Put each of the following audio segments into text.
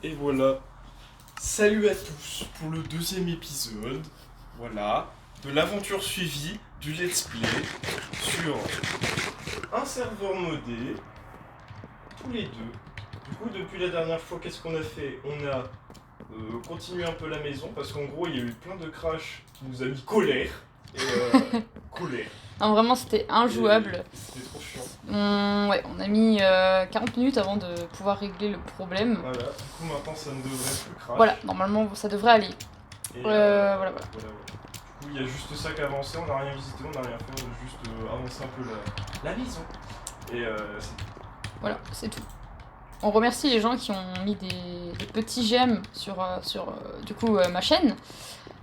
Et voilà. Salut à tous pour le deuxième épisode. Voilà. De l'aventure suivie du let's play sur un serveur modé. Tous les deux. Du coup, depuis la dernière fois, qu'est-ce qu'on a fait? On a continué un peu la maison parce qu'en gros, il y a eu plein de crash qui nous a mis colère. Et colère. Non, vraiment, c'était injouable. C'était trop chiant. Ouais, on a mis 40 minutes avant de pouvoir régler le problème. Voilà, du coup maintenant ça ne devrait plus crash. Voilà, normalement ça devrait aller. Et voilà. Du coup il y a juste ça qui a avancé, on n'a rien visité, on n'a rien fait, on a juste avancé un peu la maison. Et c'est tout. Voilà, c'est tout. On remercie les gens qui ont mis des petits j'aime sur du coup ma chaîne.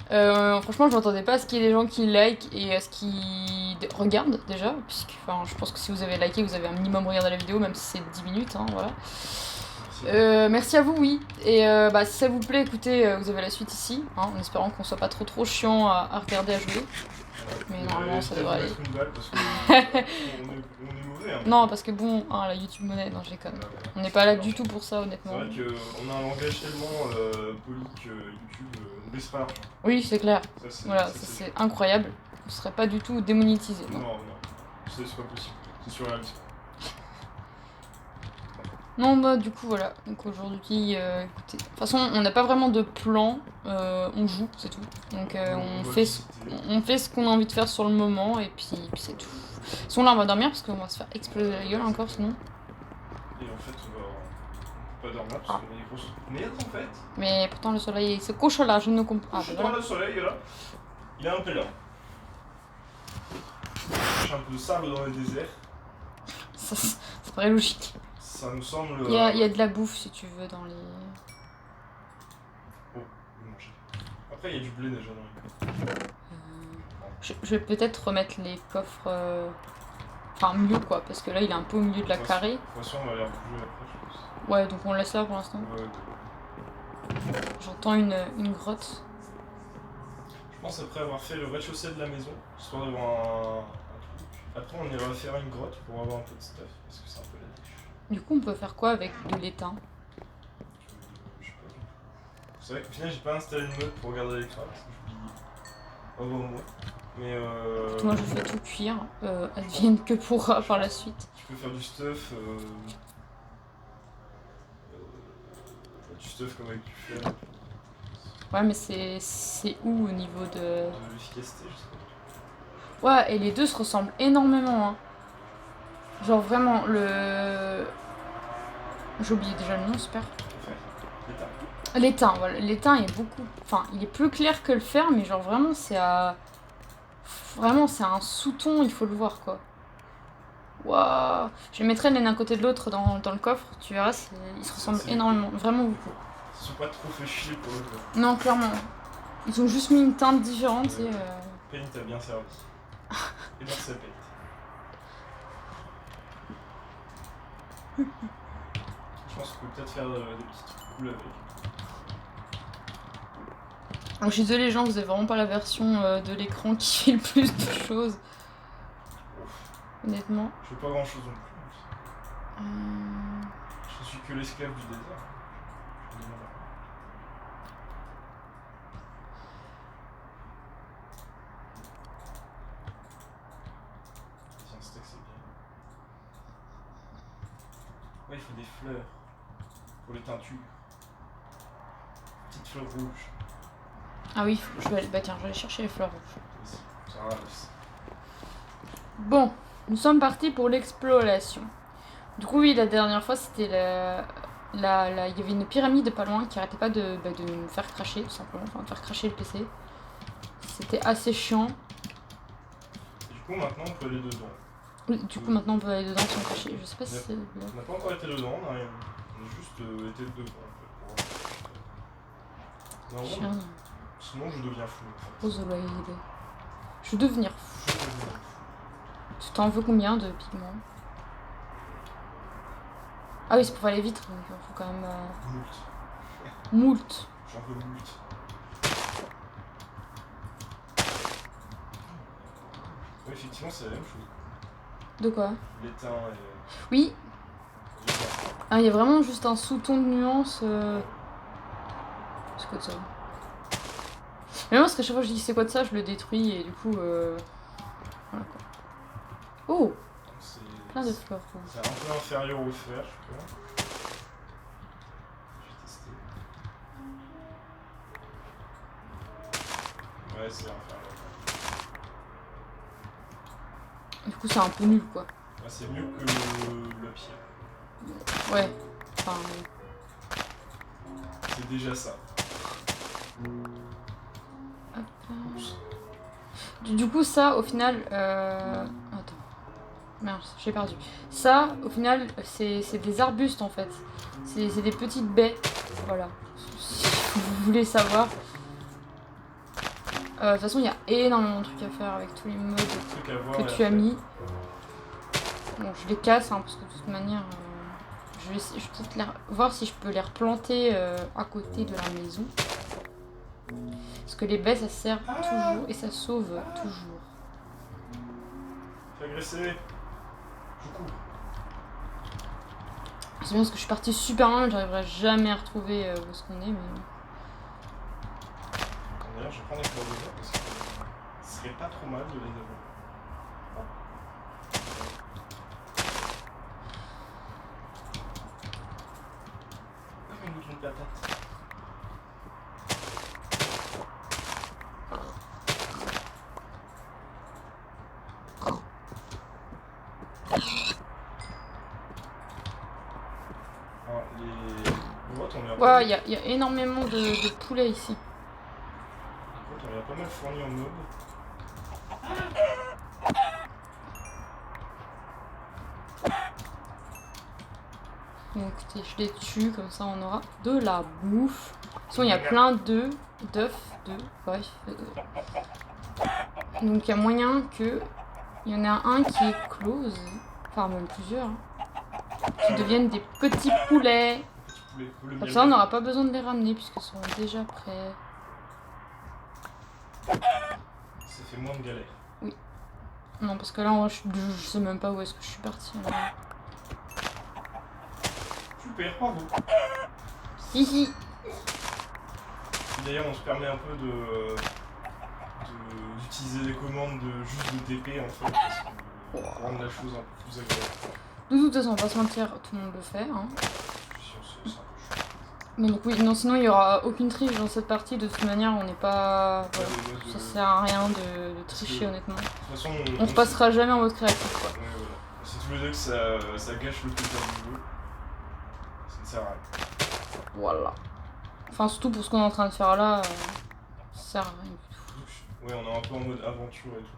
Franchement, je m'attendais pas à ce qu'il y ait des gens qui like et à ce qui regardent déjà, puisque je pense que si vous avez liké, vous avez un minimum regardé la vidéo, même si c'est 10 minutes, hein, voilà. Merci à vous, oui. Et si ça vous plaît, écoutez, vous avez la suite ici, hein, en espérant qu'on soit pas trop chiant à regarder, à jouer. Mais normalement, ça devrait aller. Une balle parce qu'on est mauvais. Hein. Non, parce que bon, hein, la YouTube monnaie, non, je déconne. On n'est pas là du tout pour ça, honnêtement. C'est vrai qu'on a un langage tellement poli que YouTube nous laisse pas l'argent. Oui, c'est clair. Ça, c'est incroyable. On serait pas du tout démonétisé. Non, c'est pas possible. C'est surréaliste. Non, bah du coup voilà, donc aujourd'hui, écoutez, de toute façon on n'a pas vraiment de plan, on joue, c'est tout. Donc on fait ce qu'on a envie de faire sur le moment et puis c'est tout. Sinon là on va dormir parce qu'on va se faire exploser la gueule encore sinon. Et en fait on peut pas dormir parce qu'on a des grosses merdes en fait. Mais pourtant le soleil se couche là, je ne comprends pas. Je vois le soleil là, il est un peu là. J'ai un peu de sable dans le désert. Ça paraît logique. Ça me semble... Il y a de la bouffe si tu veux dans les... Oh, je vais manger. Après il y a du blé déjà dans les coffres. Je vais peut-être remettre les coffres... Enfin mieux quoi, parce que là il est un peu au milieu de la carré. De toute façon on va les rebouger après je pense. Ouais, donc on laisse là pour l'instant. Ouais. J'entends une grotte. Je pense après avoir fait le rez-de-chaussée de la maison, histoire d'avoir un truc. Après on ira faire une grotte pour avoir un peu de stuff, parce que c'est un peu la niche. Du coup, on peut faire quoi avec de l'étain? Je sais pas du tout. Vous savez qu'au final, j'ai pas installé le mode pour regarder l'écran, parce que j'oublie avant moi. Mais Moi, je fais tout cuire, advienne que pourra par la suite. tu peux faire du stuff, comme avec du fer. Ouais, mais c'est où au niveau de... De l'efficacité, je sais pas du tout. Ouais, et les deux se ressemblent énormément, hein. Genre vraiment, le... J'ai oublié déjà le nom, super. L'étain. L'étain, voilà. L'étain est beaucoup... Enfin, il est plus clair que le fer, mais genre vraiment, c'est à... Vraiment, c'est un sous-ton, il faut le voir, quoi. Waouh. Je les mettrai l'un à côté de l'autre dans le coffre, tu verras, ils se ressemblent énormément, vraiment beaucoup. Ils sont pas trop fait chier pour eux. Non, clairement. Ils ont juste mis une teinte différente et... Paint t'a bien servi. Et merci à Paint. Je pense qu'on peut peut-être faire des petits trucs cool avec. Alors, je suis désolée les gens, vous avez vraiment pas la version de l'écran qui fait le plus de choses. Honnêtement. Je fais pas grand chose non plus. Je suis que l'esclave du désert. Tiens, steak c'est bien. Ouais, il faut des fleurs. Pour les teintures. Petites fleurs rouges. Ah oui, je vais aller chercher les fleurs rouges. Ça va, Bon, nous sommes partis pour l'exploration. Du coup, oui, la dernière fois, c'était il y avait une pyramide pas loin qui arrêtait pas de me faire cracher, tout simplement. Enfin, de faire cracher le PC. C'était assez chiant. Du coup, maintenant, on peut aller dedans. Oui, du coup, maintenant, on peut aller dedans sans cracher. Je sais pas si c'est... On n'a pas encore été dedans, on a juste été dedans, en fait. Tiens. Sinon, je deviens fou, en fait. Rosolide. Je veux devenir fou. Tu t'en veux combien de pigments? Ah oui, c'est pour faire les vitres, donc il faut quand même... Moult. J'en veux moult. Oui, effectivement, c'est la même chose. De quoi? L'étain et... Oui. Ah, il y a vraiment juste un sous-ton de nuance. C'est quoi de ça? Mais non, parce qu'à chaque fois que je dis c'est quoi de ça, je le détruis et du coup. Voilà quoi. Oh! C'est Plein de fleurs rouges. c'est un peu inférieur au fer, je crois. Je vais tester. Ouais, c'est inférieur. Du coup, c'est un peu nul quoi. Ouais, c'est mieux que le pierre. Ouais. Enfin. C'est déjà ça. Hop. Du coup, ça, au final. Attends. Merde, j'ai perdu. Ça, au final, c'est des arbustes en fait. C'est des petites baies. Voilà. Si vous voulez savoir. De toute façon, il y a énormément de trucs à faire avec tous les modes Truc à voir que et à tu as faire. mis. Bon, je les casse hein, parce que de toute manière, je vais peut-être voir si je peux les replanter à côté de la maison. Parce que les baies, ça sert toujours et ça sauve toujours. Fais agresser. Je cours. C'est bien parce que je suis partie super loin, j'arriverai jamais à retrouver où est-ce qu'on est, mais... D'ailleurs, je prends des fleurs de verre parce que ce serait pas trop mal de les avoir. Comme une grande patate. Alors, les grottes, on est un peu... Ouais, il y a énormément de poulets ici. Les grottes, on est pas mal fourni en mobs. Donc écoutez, je les tue, comme ça on aura de la bouffe. De toute façon, il y a plein d'œufs, bref. Donc il y a moyen que... Il y en a un qui est close, enfin même plusieurs, hein, qui deviennent des petits poulets. Comme ça, on n'aura pas besoin de les ramener puisqu'ils sont déjà prêts. Ça fait moins de galère. Oui. Non, parce que là, je sais même pas où est-ce que je suis partie. Super, bravo. Hihi. D'ailleurs, on se permet un peu d'utiliser les commandes juste de TP en fait, parce que pour rendre la chose un peu plus agréable. De toute façon, on va pas se mentir, tout le monde le fait. Hein. Je suis sûr que c'est un peu chaud. Bon, donc oui, non, sinon il y aura aucune triche dans cette partie. De toute manière, on n'est pas. Voilà. Ça sert à rien de tricher, honnêtement. De toute façon, On repassera jamais en mode créatif, quoi. Ouais, voilà. Si tu veux dire que ça gâche le plaisir du jeu, ça ne sert à rien. Voilà. Enfin, surtout pour ce qu'on est en train de faire là, ça sert à rien du tout. Ouais, on est un peu en mode aventure et tout.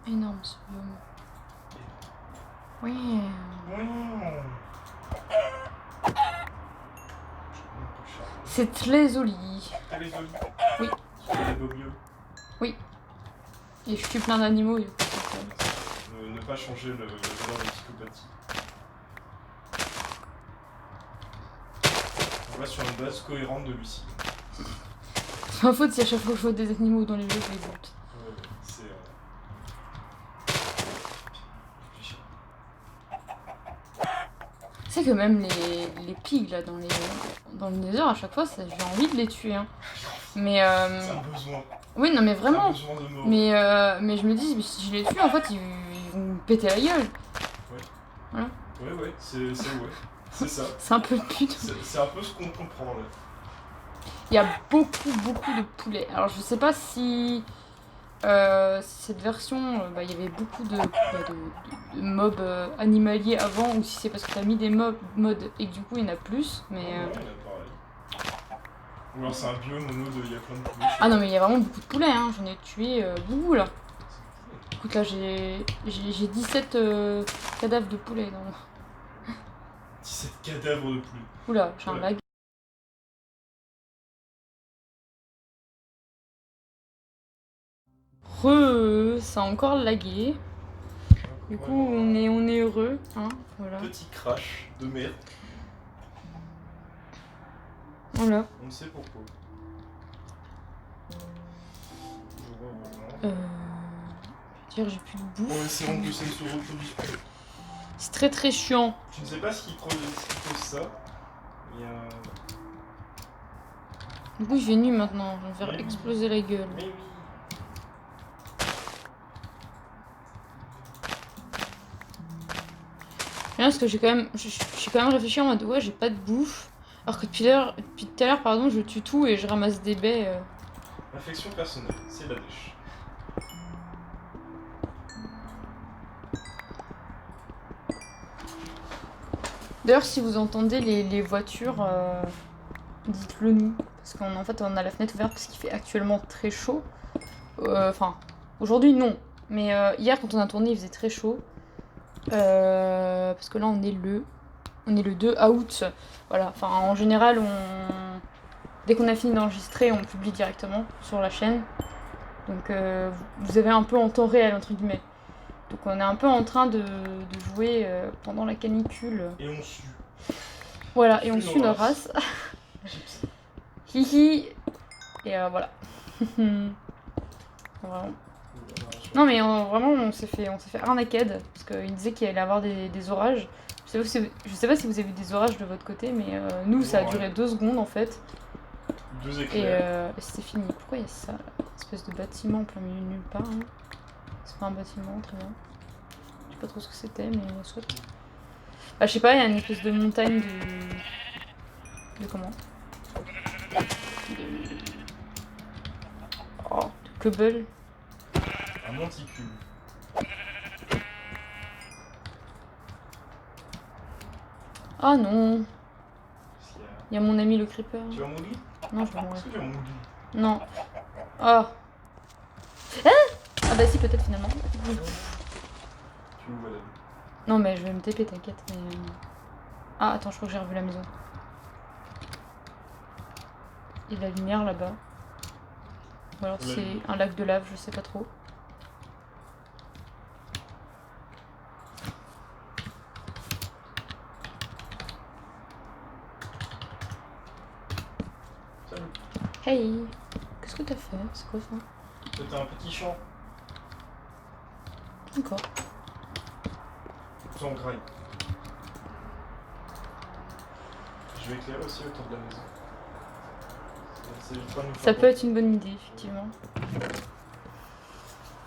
Énorme ce biome. Oui. C'est très joli. Très joli. Oui. Sur les bobios. Oui. Et je tue plein d'animaux du coup. Ne pas changer le valeur de psychopathie. On va sur une base cohérente de Lucie. C'est ma faute si à chaque fois que je vois des animaux dans les jeux, je les bute. Ouais, c'est... Tu sais que même les pigs là dans le Nether, à chaque fois, j'ai envie de les tuer. Hein. Mais c'est un besoin. oui, non mais vraiment. C'est un besoin de mort. Mais je me dis, mais si je les tue, en fait, ils vont me péter la gueule. Ouais. Voilà. Ouais, c'est ça. C'est un peu le but. C'est un peu ce qu'on comprend là. Il y a beaucoup de poulets. Alors je sais pas si cette version, il y avait beaucoup de mobs animaliers avant, ou si c'est parce que t'as mis des modes et que du coup il y en a plus. Mais Ouais, il y en a pareil. Ou alors c'est un biome en mode il y a plein de poulets. ah non mais il y a vraiment beaucoup de poulets. Hein. J'en ai tué beaucoup là. Écoute là j'ai 17 cadavres de poulets. Dans... 17 cadavres de poulets. Oula, j'ai un lag. Ça a encore lagué. Du coup, on est heureux, hein, voilà. Petit crash de merde. Voilà. On ne sait pourquoi. Dire j'ai plus de En bouffe. espérant que ça ne se reproduise pas. C'est très très chiant. Je ne sais pas ce qui cause ça, mais Du coup, il fait nuit maintenant. Je vais me faire Mais oui. exploser la gueule. Mais oui. Bien parce que j'ai quand même, j'ai quand même réfléchi en mode ouais, j'ai pas de bouffe. Alors que depuis tout à l'heure, pardon, je tue tout et je ramasse des baies. Affection personnelle, c'est la dèche. D'ailleurs, si vous entendez les voitures, dites-le nous. Parce qu'en fait, on a la fenêtre ouverte parce qu'il fait actuellement très chaud. Enfin, aujourd'hui, non. Mais hier, quand on a tourné, il faisait très chaud. Parce que là, on est le 2 août. Voilà. Enfin, en général, dès qu'on a fini d'enregistrer, on publie directement sur la chaîne. Donc, vous avez un peu en temps réel, entre guillemets. Donc, on est un peu en train de jouer pendant la canicule. Et on sue. Voilà, et on suit nos races. Hihi. Et voilà. Vraiment. Non mais vraiment on s'est fait arnaquer parce qu'il disait qu'il allait avoir des orages. Je sais pas si vous avez vu des orages de votre côté, mais nous ça a duré 2 secondes en fait. 2 éclairs. Et c'était fini. Pourquoi il y a ça là? Espèce de bâtiment en plein milieu de nulle part. Hein. C'est pas un bâtiment, très bien. Je sais pas trop ce que c'était, mais soit. Bah, je sais pas, il y a une espèce de montagne de comment? Oh, de cobble. Un monticule. Ah non, Qu'est-ce qu'il y a? il y a mon ami le creeper. Tu vas mourir? Non, je vais mourir. Est-ce que tu vas mourir? Non. Oh. Hein? Ah bah si, peut-être finalement. Tu es où, madame? Non mais je vais me TP, t'inquiète. Mais... Ah attends, je crois que j'ai revu la maison. Il y a de la lumière là-bas. Ou alors c'est un lac de lave, je sais pas trop. Salut. Hey. Qu'est-ce que t'as fait? C'est quoi ça? C'était un petit champ. D'accord. Sans graille. Je vais éclairer aussi autour de la maison. Ça peut être une bonne idée, effectivement.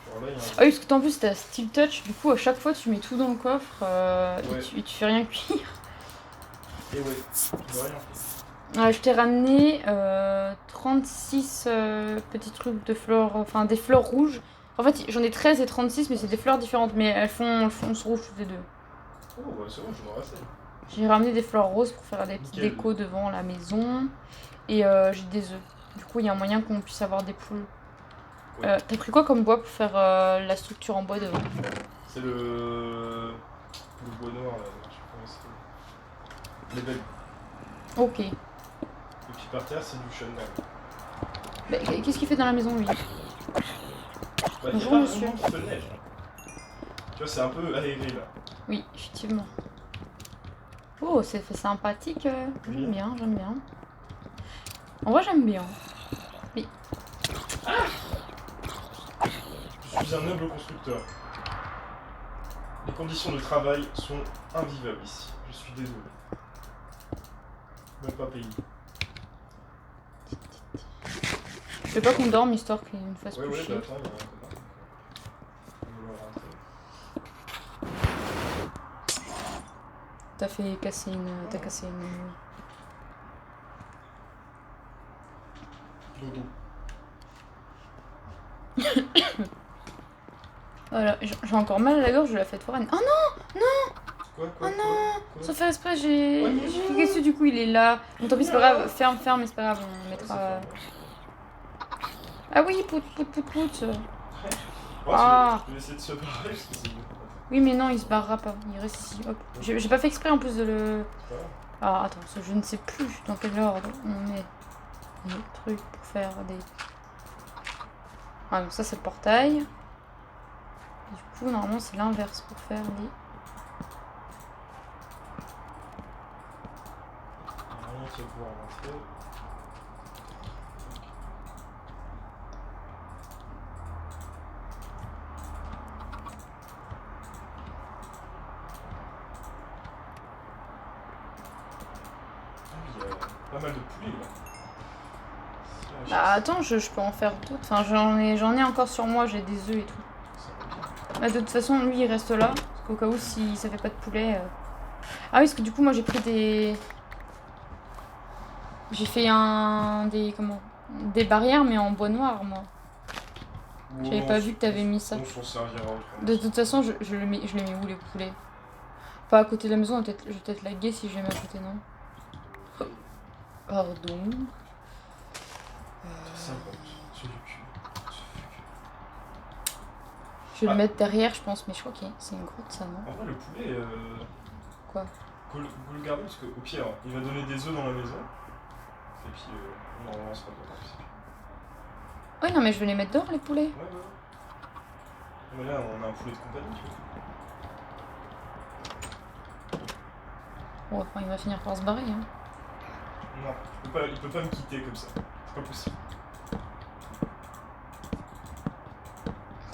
Genre là, il y a un... Ah oui, parce que toi en plus t'as Steel Touch, du coup à chaque fois tu mets tout dans le coffre Ouais. et tu fais rien cuire. Et ouais, tu dois rien faire. Ouais, je t'ai ramené 36 petits trucs de fleurs, enfin des fleurs rouges. En fait, j'en ai 13 et 36, mais c'est des fleurs différentes, mais elles font rouge toutes les deux. Oh, bah c'est bon, j'en aurai assez. J'ai ramené des fleurs roses pour faire des petites Nickel. décos devant la maison. Et j'ai des œufs. Du coup, il y a un moyen qu'on puisse avoir des poules. Ouais. T'as pris quoi comme bois pour faire la structure en bois devant? C'est le bois noir là, je sais pas comment c'est. Les belles. Ok. Et puis par terre, c'est du chêne. Bah, qu'est-ce qu'il fait dans la maison, lui? Bah, Bonjour, il y a monsieur. pas vraiment de neige. Tu vois, c'est un peu aéré là. Oui, effectivement. Oh, c'est sympathique. Oui. J'aime bien, j'aime bien. En vrai, j'aime bien. Mais Je suis un noble constructeur. Les conditions de travail sont invivables ici. Je suis désolé. Même pas payé. je veux pas qu'on dorme histoire qu'il nous fasse Ouais, plus ouais, chier. bah attends, il y a un connard. On va rentrer. T'as cassé une. Dodo. Voilà, j'ai encore mal à la gorge de la fête foraine. Oh non! Quoi, Oh non! quoi Sans faire exprès, j'ai Ouais, fait quelque chose, du coup il est là. Bon, tant pis, c'est pas grave. Ferme, mais c'est pas grave, on mettra. Ah oui, pout. Oh, Ah. je vais essayer de se barrer parce que c'est mieux. Oui, mais non, il se barrera pas. Il reste ici. Hop. J'ai pas fait exprès en plus de le. C'est pas grave. Ah, attends, parce que je ne sais plus dans quel ordre on met les trucs pour faire des. Ah, donc ça c'est le portail. Et du coup, normalement, c'est l'inverse pour faire les. Normalement, tu vas pouvoir rentrer. pas mal de poulets là. Bah attends, je peux en faire d'autres. Enfin, j'en ai encore sur moi, j'ai des œufs et tout. Bah, de toute façon, lui il reste là. Parce qu'au cas où, si ça fait pas de poulet. Ah oui, parce que du coup, moi j'ai pris des. J'ai fait des barrières, mais en bois noir, moi. J'avais pas vu que t'avais mis ça. On s'en servira autrement. De toute façon, je les mets où les poulets? Pas à côté de la maison, je vais peut-être laguer si je les mets à côté, non? Pardon. Ça monte, sur du cul. Je vais le mettre derrière, je pense, mais je crois que c'est une grotte, ça, non? En vrai, le poulet. Quoi? Faut le garder parce qu'au pire, il va donner des œufs dans la maison. Et puis, normalement, ça va pas partir. Oui, non, mais je vais les mettre dehors, les poulets. Ouais. Mais là, on a un poulet de compagnie, tu vois. Bon, enfin, il va finir par se barrer, hein. Non, il peut pas me quitter comme ça. C'est pas possible.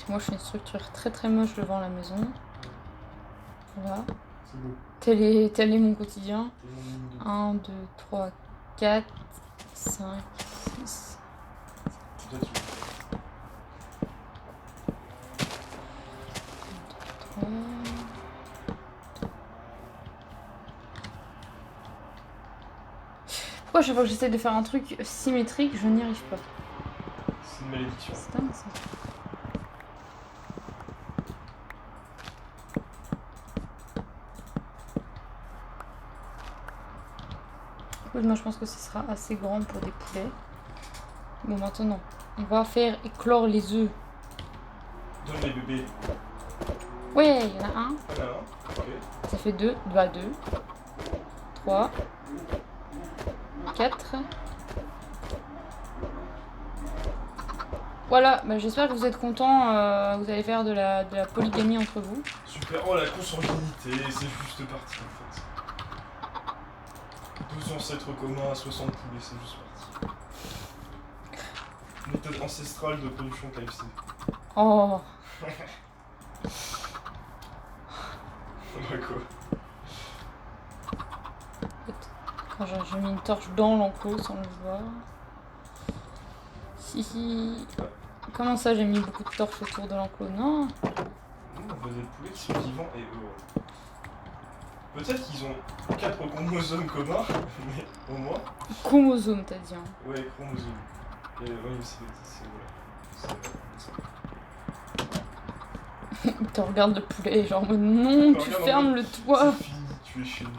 Moi, je fais une structure très très moche devant la maison. Voilà. C'est beau. Tel est mon quotidien. 1, 2, 3, 4, 5, 6. Peut-être. 3. Pourquoi à chaque fois que j'essaie de faire un truc symétrique, je n'y arrive pas? C'est une malédiction. C'est dingue ça. Écoute, moi je pense que ce sera assez grand pour des poulets. Bon, maintenant, on va faire éclore les œufs. Donne les bébés. Ouais, il y en a un. Voilà, ok. Ça fait 2, 2, 3, 4. Voilà, bah, j'espère que vous êtes contents. Vous allez faire de la polygamie entre vous. Super. Oh, la consanguinité, c'est juste parti en fait. 2 ancêtres communs à 60 poulets, c'est juste parti. Méthode ancestrale de production KFC. Oh, Ouais, quoi. quand j'ai mis une torche dans l'enclos sans le voir. Si. Comment ça, j'ai mis beaucoup de torches autour de l'enclos? Non. Nous, on veut des poulets qui sont vivants et heureux. Peut-être qu'ils ont 4 chromosomes communs, mais au moins. Chromosome, t'as dit. Hein. Ouais, chromosomes. Et oui, c'est Tu regardes le poulet, genre, mais non, tu Regarde, fermes le toit. C'est fini, tu es chez nous.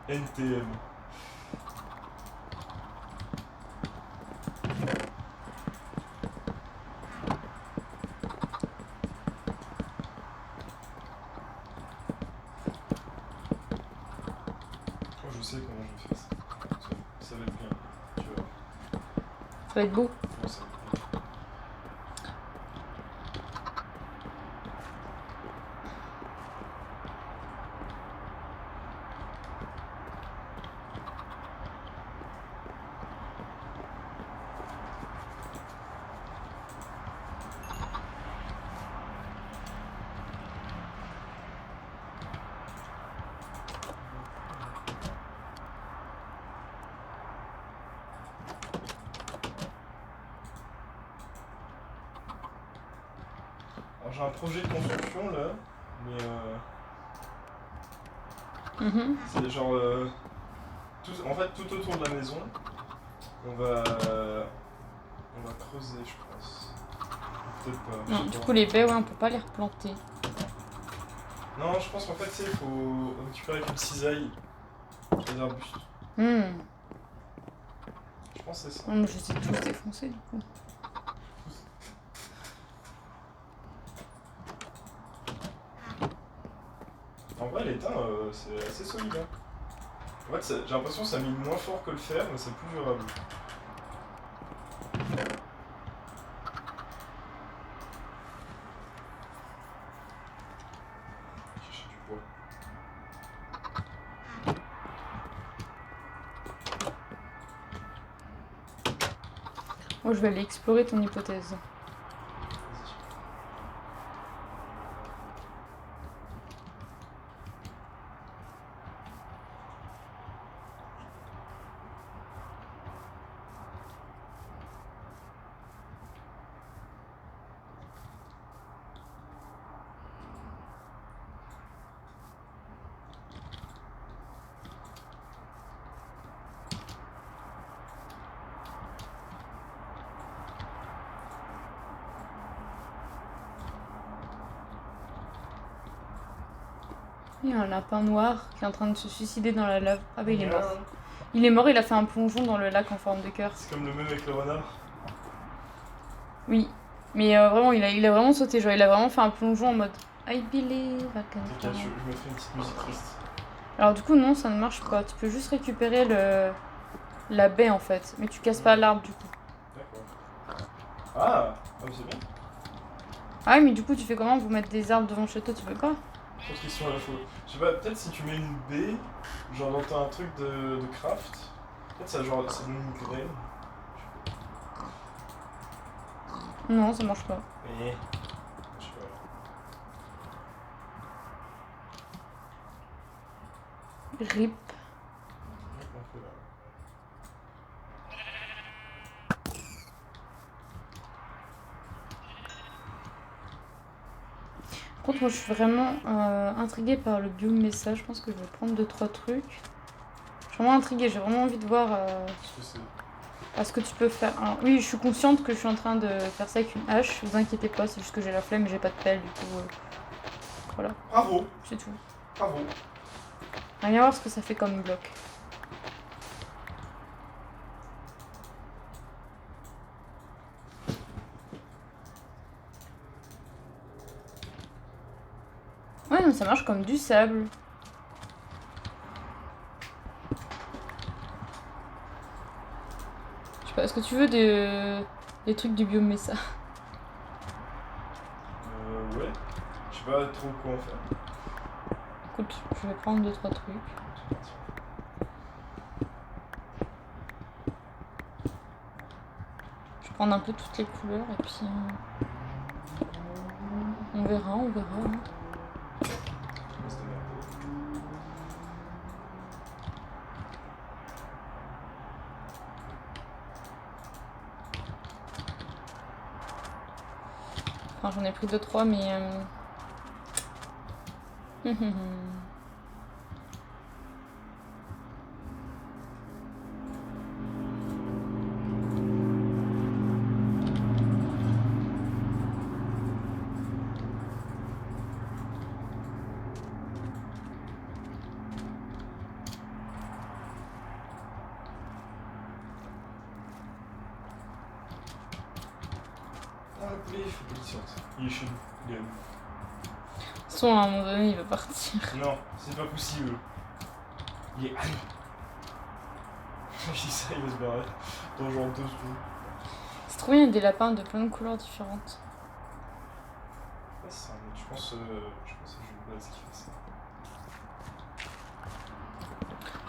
NTM. Oh, je sais comment je vais faire ça. Ça va être bien. Tu vois. Ça va être beau. Ouais, ça va être bien. Alors j'ai un projet de construction là, mais c'est genre en fait tout autour de la maison, on va creuser je pense. Peut-être pas. je Non, sais du pas. coup, les baies, ouais, on peut pas les replanter. Non, je pense qu'en fait il faut récupérer avec une cisaille les arbustes. Hmm. Je pense que c'est ça. Non, mais je les ai tous défoncés, du coup. En vrai l'étain c'est assez solide. Hein. En fait j'ai l'impression que ça mine moins fort que le fer, mais c'est plus durable. Chercher du bois. Moi, je vais aller explorer ton hypothèse. Vas-y. Il y a un lapin noir qui est en train de se suicider dans la lave. Ah bah il est mort. Il est mort, il a fait un plongeon dans le lac en forme de cœur. C'est comme le même avec le renard. Oui, mais vraiment, il a vraiment sauté, genre il a vraiment fait un plongeon en mode I believe I can T'inquiète, fly. je me fais une petite musique triste. Alors du coup non, ça ne marche pas. Tu peux juste récupérer la baie en fait, mais tu casses pas l'arbre du coup. D'accord. Ah, mais c'est bien. Ah oui, mais du coup tu fais comment pour mettre des arbres devant chez toi, tu peux pas? Trop de questions à la fois. Je sais pas, peut-être si tu mets une baie, genre dans un truc de craft, peut-être ça genre ça donne une graine. Non, ça marche pas. Mais je sais pas. RIP. Par contre, moi je suis vraiment intriguée par le biome message. Je pense que je vais prendre 2-3 trucs. Je suis vraiment intriguée, j'ai vraiment envie de voir ce que tu peux faire. Alors, oui, je suis consciente que je suis en train de faire ça avec une hache. Vous inquiétez pas, c'est juste que j'ai la flemme et j'ai pas de pelle du coup. Voilà. Bravo. C'est tout. Bravo. On va bien voir ce que ça fait comme bloc. Ouais, non, ça marche comme du sable. Je sais pas, est-ce que tu veux des trucs du biome Mesa? Ouais. Je sais pas trop quoi en faire. Écoute, je vais prendre 2-3 trucs. Je vais prendre un peu toutes les couleurs et puis on verra, on verra. Hein. Enfin, j'en ai pris 2-3, mais... Ah, le poulet, il faut qu'il sorte. Il est chez nous. Il est à nous. Son, à un moment donné, il va partir. Non, c'est pas possible. Il est à nous. Je dis ça, il va se barrer. Dans genre 2 secondes. C'est trop bien, il y a des lapins de plein de couleurs différentes. Ouais, c'est ça, mais je pense que c'est Jules Baz qui fait ça.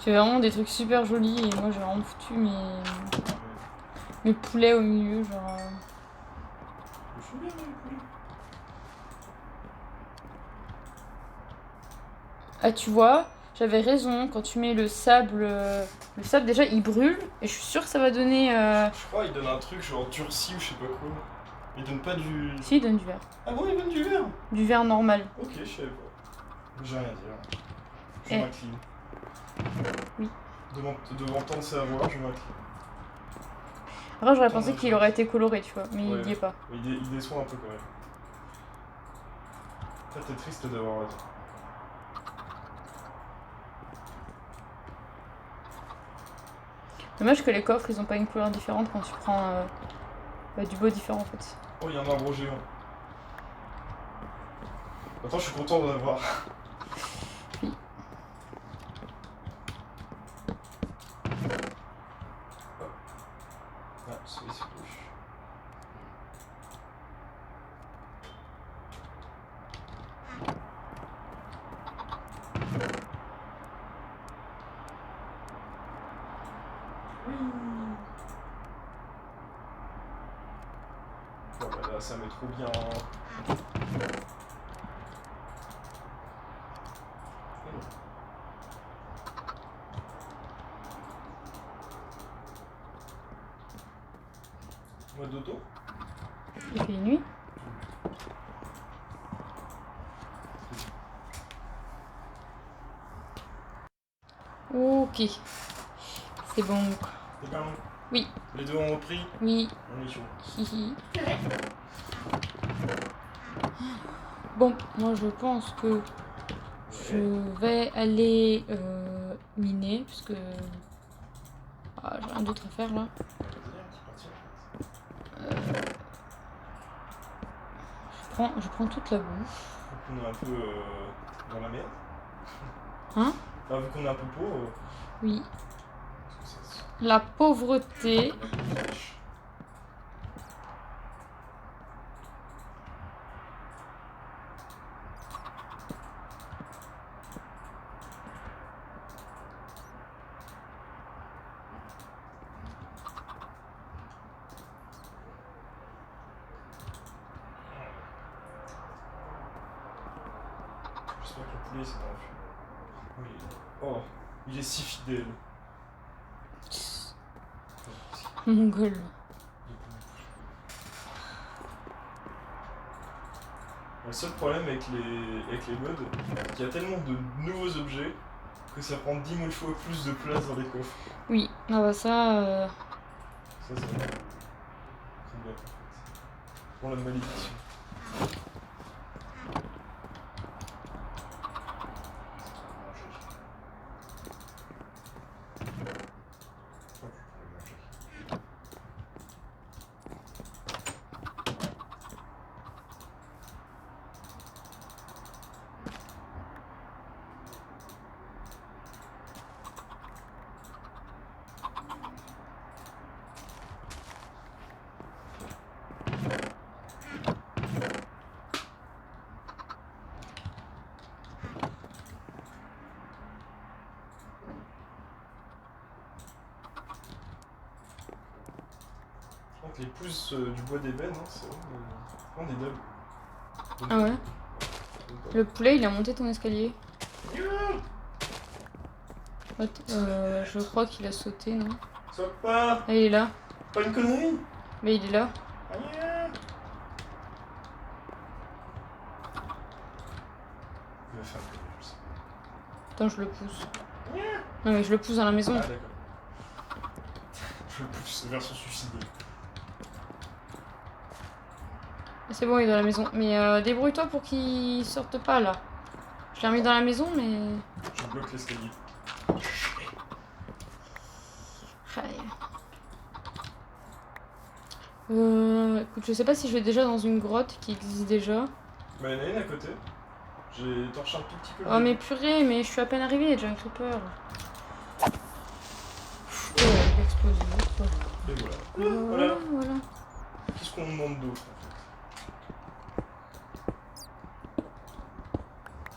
J'ai vraiment des trucs super jolis et moi j'ai vraiment foutu mes poulets au milieu, genre... Je suis bien, les poulets. Ah, tu vois, j'avais raison, quand tu mets le sable déjà il brûle et je suis sûre que ça va donner... Je crois qu'il donne un truc genre durci ou je sais pas quoi. Il donne pas du. Si, il donne du vert. Ah bon, il donne du vert. Du vert normal. Ok, je savais pas. J'ai rien à dire. Je Eh. m'incline. Oui. Devant tant de savoir, je m'incline. Après, j'aurais pensé qu'il aurait été coloré, tu vois, mais Ouais. il y est pas. Il déçoit un peu quand même. Ça, t'es triste d'avoir raison. Dommage que les coffres, ils ont pas une couleur différente quand tu prends du beau différent en fait. Oh, il y a un arbre géant. Attends, je suis content d'en avoir. Oui. Ah, c'est gauche. Oui. Bon, bah là, ça met trop bien. Moi dodo. Il fait nuit. Ok. C'est bon. C'est bien. Oui. Les deux ont repris. Oui. On est chaud. Hihi. Bon, moi je pense que Je vais aller miner, parce que j'ai rien d'autre à faire là. Je prends toute la bouffe. On est un peu dans la merde. Hein? Enfin, vu qu'on est un peu pauvre. Oui. La pauvreté. J'espère que le poulet s'est enfui. Oui. Oh, il est si fidèle. Mongol. Le seul problème avec les mods, c'est qu'il y a tellement de nouveaux objets que ça prend 10 000 fois plus de place dans les coffres. Oui, ah bah ça... Ça, c'est bien en fait. Pour la malédiction. Donc les pousses du bois d'ébène, hein, c'est vraiment des doubles. Ah ouais? Le poulet, il a monté ton escalier. Je crois qu'il a sauté, non? Saute pas! Ah, il est là. Pas une connerie! Mais il est là. Il va faire un peu, je sais. Attends, je le pousse. Non mais je le pousse dans la maison. Ah d'accord. Je le pousse, version suicidée. C'est bon, il est dans la maison. Mais débrouille-toi pour qu'il sorte pas là. Je l'ai remis dans la maison, mais... Je bloque l'escalier. Aïe. Écoute, je sais pas si je vais déjà dans une grotte qui existe déjà. Bah, il y en a une à côté. J'ai torché un tout petit peu. Oh mais purée, mais je suis à peine arrivée, il y a déjà un creeper. Il a explosé. Et voilà. Voilà. Qu'est-ce qu'on demande d'autre en fait?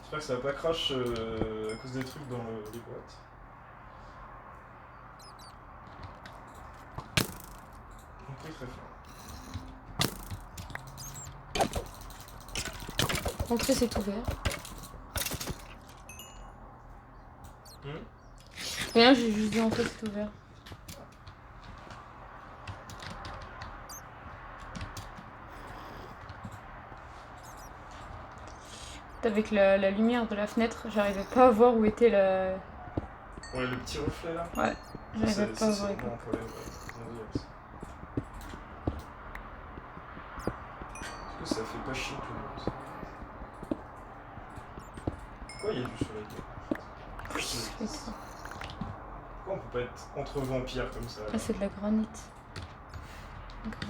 J'espère que ça va pas crash à cause des trucs dans les boîtes. Très très fort. L'entrée c'est ouvert. Rien, j'ai juste dit entrée c'est ouvert. Avec la lumière de la fenêtre, j'arrivais pas à voir où était la... Ouais, le petit reflet là. Ouais, j'arrivais pas à voir. C'est vraiment un problème, ouais. Est-ce que ça fait pas chier tout le monde? Pourquoi il y a du soleil là? Oui, c'est ça. Pourquoi on peut pas être entre vampires comme ça? Ah, c'est de la granite. Okay.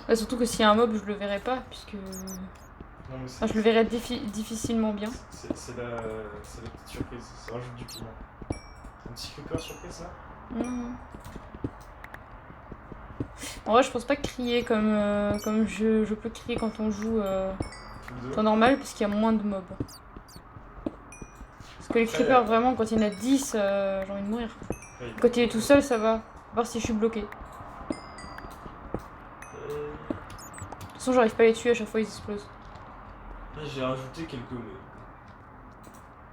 Bah, surtout que s'il y a un mob, je le verrai pas, puisque... Non, mais je le verrai difficilement bien. C'est la petite surprise, ça rajoute du piment. Un petit creeper surprise là? Non. En vrai, je pense pas crier comme je peux crier quand on joue temps normal, parce qu'il y a moins de mobs. Parce que les creepers, vraiment, quand il y en a 10, j'ai envie de mourir. Ouais, Quand il est tout seul, ça va. À voir si je suis bloqué. De toute façon, j'arrive pas à les tuer, à chaque fois ils explosent. J'ai rajouté quelques mots.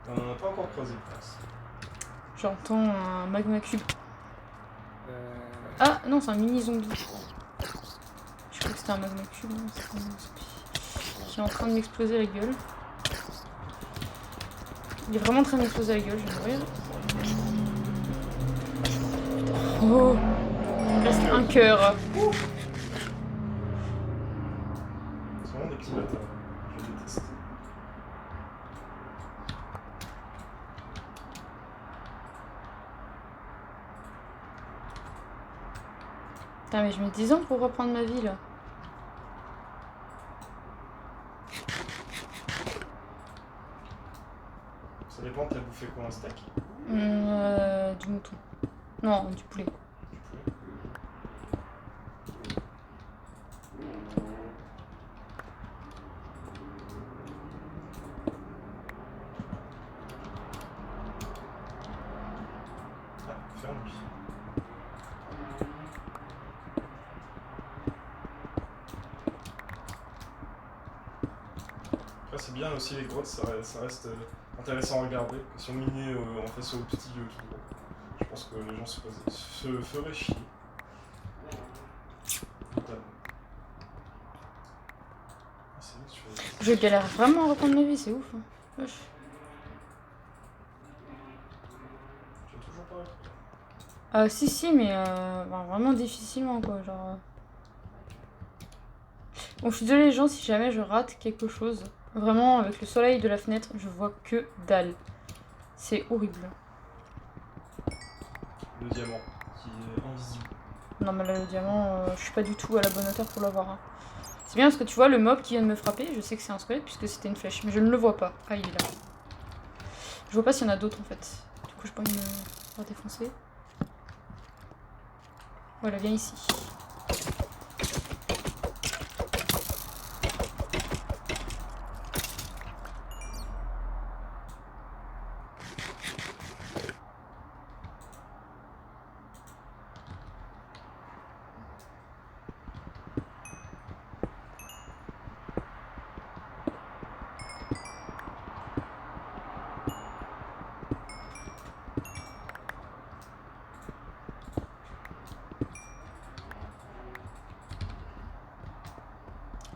On en a pas encore croisé de place. J'entends un magma cube. Ah non, c'est un mini zombie. Je crois que c'était un magma cube. Non, c'est un zombie qui est en train de m'exploser la gueule. Il est vraiment en train de m'exploser la gueule, je vais mourir. Oh, il me reste un cœur. les petits bâtards. Je déteste. Putain, mais je mets 10 ans pour reprendre ma vie là. Ça dépend, t'as bouffé quoi, un steak? Du mouton. Non, du poulet. Ah, ferme-lui. Après, c'est bien aussi les grottes, ça reste intéressant à regarder. Si on minait en face au petit tout droit, je pense que les gens se feraient chier. Totalement. Ah, c'est vrai que tu Je galère vraiment à reprendre ma vie, c'est ouf. Hein. Wesh. as toujours pas répondu. Si, mais vraiment difficilement quoi. Genre. Bon, je suis désolée les gens si jamais je rate quelque chose. Vraiment, avec le soleil de la fenêtre, je vois que dalle. C'est horrible. Le diamant, qui est invisible. Non, mais là, le diamant, je suis pas du tout à la bonne hauteur pour l'avoir. Hein. C'est bien parce que tu vois le mob qui vient de me frapper, je sais que c'est un squelette puisque c'était une flèche, mais je ne le vois pas. Ah, il est là. Je vois pas s'il y en a d'autres en fait. Du coup, je peux me faire défoncer. Voilà, viens ici.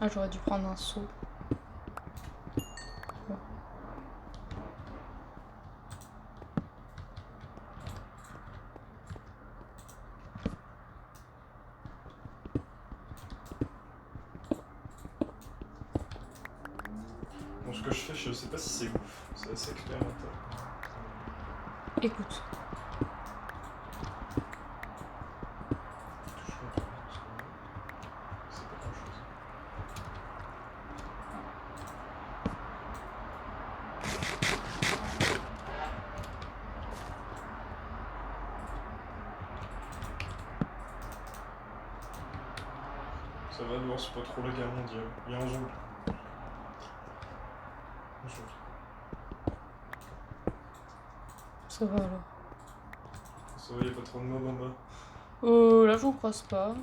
Ah, j'aurais dû prendre un seau. Bon. Bon, ce que je fais, je sais pas si c'est ouf, c'est assez expérimental. Écoute. C'est pas grand chose. Ça va dehors, c'est pas trop la guerre mondiale. Il y a un zombie. Un zombie. Ça va alors. Ça va, il y a pas trop de mobs en bas. Là, j'en croise pas.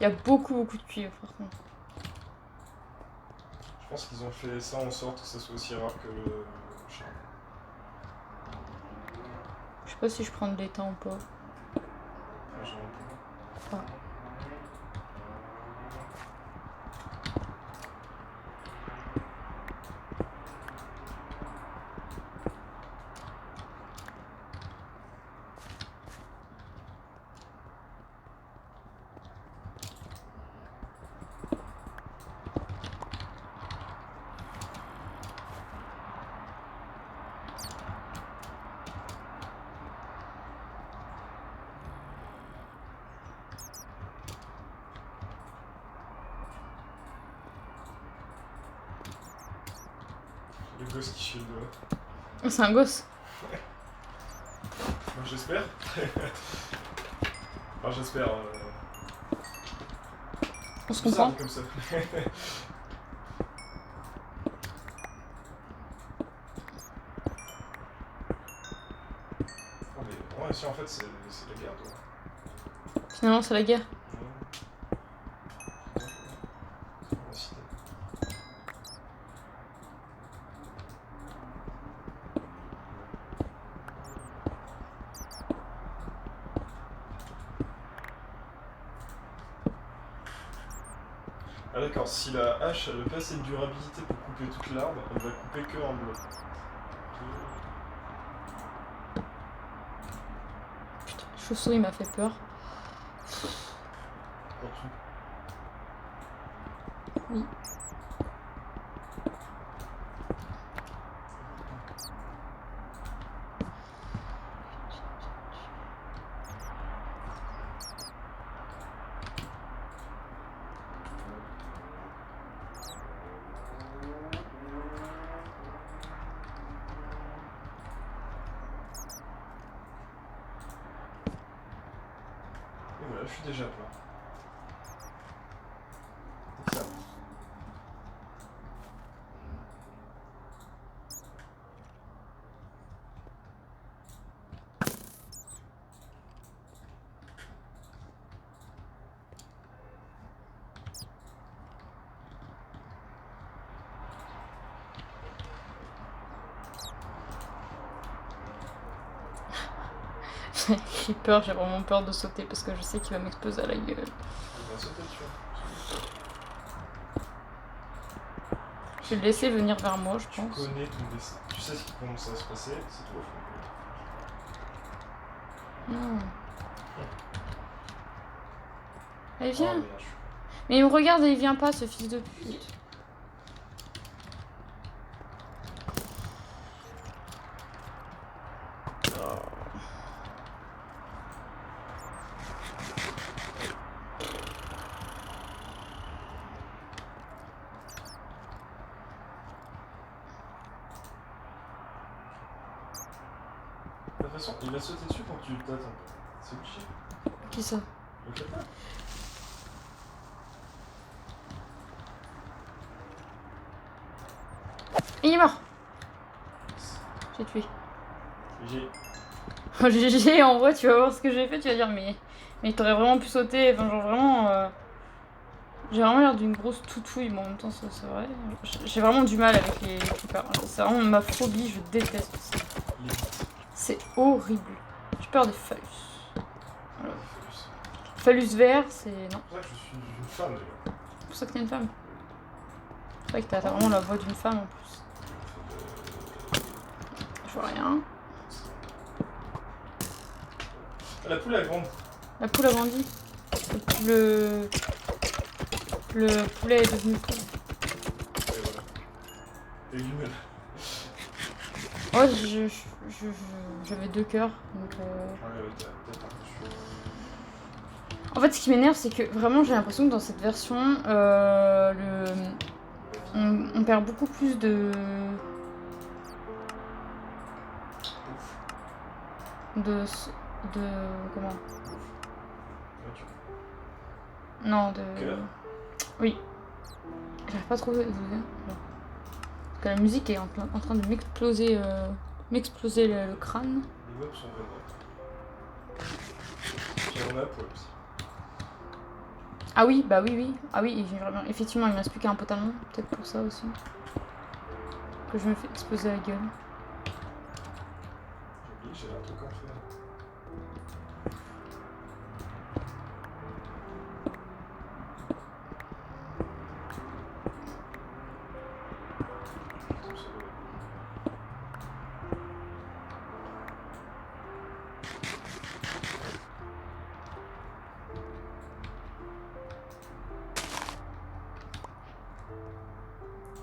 Il y a beaucoup de cuivre par contre. Je pense qu'ils ont fait ça en sorte que ça soit aussi rare que le charbon. Je sais pas si je prends de l'étain ou pas. Ah, j'ai un peu. Ah. Le gosse qui chie le doigt. Oh, c'est un gosse. Moi j'espère. Enfin j'espère. On se Bizarre, comprend. dit comme ça. Oh mais ouais, si en fait c'est la guerre toi. Finalement, c'est la guerre. C'est la cité. Ah d'accord, si la hache elle a pas assez de durabilité pour couper toute l'arbre, elle va couper que un bloc. Putain, le chauve-souris m'a fait peur. Pour tout. Oui. Et voilà, je suis déjà plein. Excellent. J'ai peur, j'ai vraiment peur de sauter parce que je sais qu'il va m'exploser à la gueule. Il va sauter dessus. Je vais le laisser venir vers moi, je Tu pense. connais ton destin. Tu sais ce qui commence à se passer, c'est toi. Non. Allez, Ah, viens. merde, je suis- Mais il me regarde et il vient pas, ce fils de pute. De toute façon, il va sauter dessus quand tu le tâtes un peu. C'est obligé. Qui ça? Le capteur. Et il est mort. J'ai tué. J'ai. GG, en vrai, tu vas voir ce que j'ai fait, tu vas dire, mais t'aurais vraiment pu sauter, enfin, genre vraiment. J'ai vraiment l'air d'une grosse toutouille, mais en même temps, c'est vrai. J'ai vraiment du mal avec les creepers. C'est vraiment ma phobie, je déteste ça. C'est horrible. J'ai peur des phallus. Voilà. Phallus vert, c'est. Non. C'est pour ça que je suis une femme déjà. C'est pour ça que t'es une femme. C'est vrai que t'as vraiment la voix d'une femme en plus. Je vois rien. Ah, la poule est grande. La poule a grandi. Le poulet est devenu fou. Et voilà. Et l'humaine. Oh, j'avais 2 cœurs. Donc, Peut-être un peu sûr. En fait, ce qui m'énerve, c'est que vraiment, j'ai l'impression que dans cette version, on perd beaucoup plus de. Comment? Non, de. Cœur. Oui. J'arrive pas à trouver. Parce que la musique est en train de m'exploser le crâne. Les mobs sont vraiment. Puis on a la poule aussi. Ah oui, bah oui. Ah oui, effectivement, il me reste plus qu'un pantalon. Peut-être pour ça aussi. Que je me fais exploser la gueule. J'ai oublié, j'avais un truc à faire.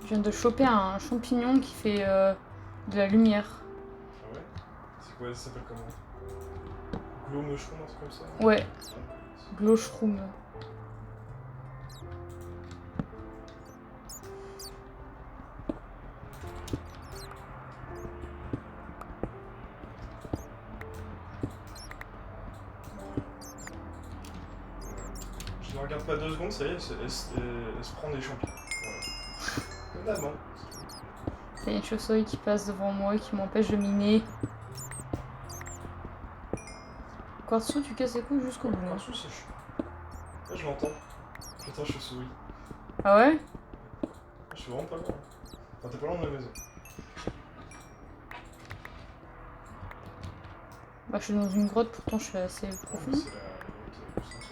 Je viens de choper un champignon qui fait de la lumière. Ah ouais? C'est quoi? Ça s'appelle comment? Glow mushroom, un truc comme ça? Ouais, Gloshroom. Je ne regarde pas 2 secondes, ça y est, elle se prend des champignons. Voilà. Comme d'hab, hein. Il y a une chauve-souris qui passe devant moi et qui m'empêche de miner. Quartzo, tu casses les couilles jusqu'au bout. Un sou, c'est chaud. Là, je l'entends. J'entends chauve-souris. Ah ouais? Je suis vraiment pas loin. Enfin, t'es pas loin de la maison. Bah, je suis dans une grotte, pourtant je suis assez Non, profond. mais c'est la grotte du centre.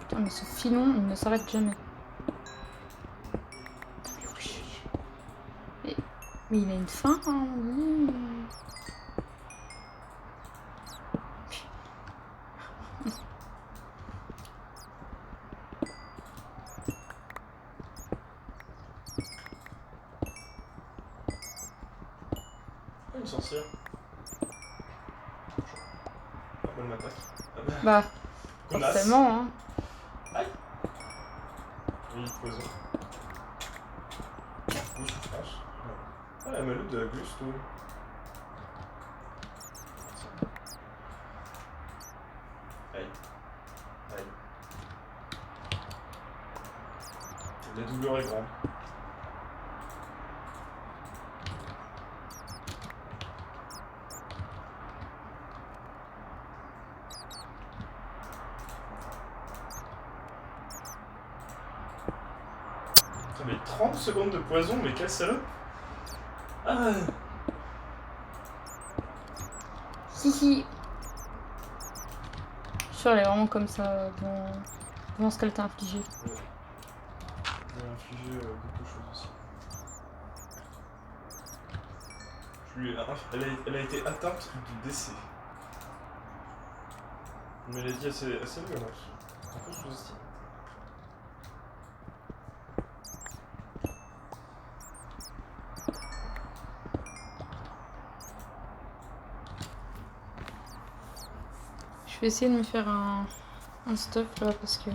Putain, mais ce filon, il ne s'arrête jamais. Mais il a une fin, hein. Ah, une sorcière. pourquoi elle m'attaque? Ah bah, Bah, connasse. forcément, hein. Aïe. Oui, poison. Oui, souffrance. Ah, elle m'a le de la gusto. Aïe. Aïe. La douleur est grande. Putain, mais 30 secondes de poison, mais quelle salope! Ah! Hihi. Je suis sûre, elle est vraiment comme ça devant ce qu'elle t'a infligé. Ouais. Je vais infliger quelque chose aussi. Elle a été atteinte de décès. Une maladie assez violente. Un peu sous-estimée. Je vais essayer de me faire un stuff là parce que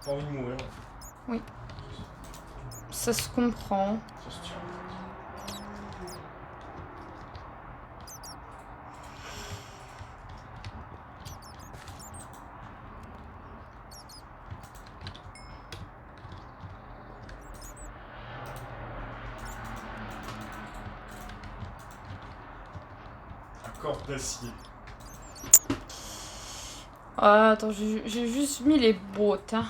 T'as envie de mourir. oui, ça se comprend. Ça se tient. Un corps d'acier. Ah, attends, j'ai juste mis les bottes. Hein.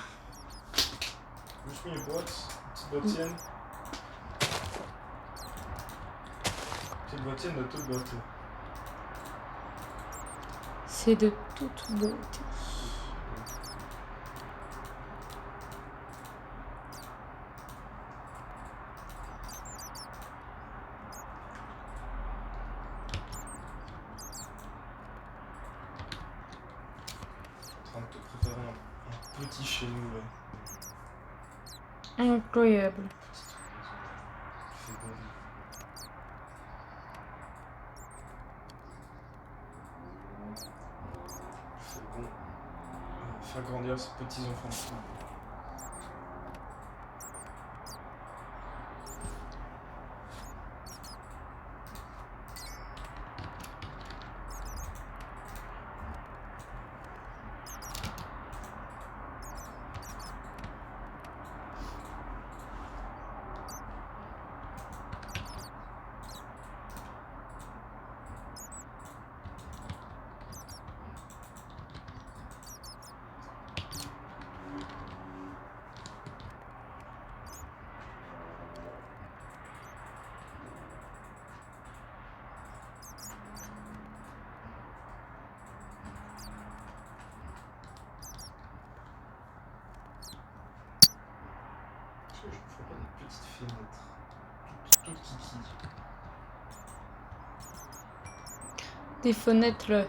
Juste mis les boîtes. Petite boîtienne. Petite boîtienne de toute beauté. C'est de toute beauté. En train de te préparer un petit chez nous là. Incroyable. Petite maison. Il fait bon. Il fait bon. Faire grandir ses petits enfants. Je ne ferai pas des petites fenêtres. Toutes kiki. Des fenêtres là.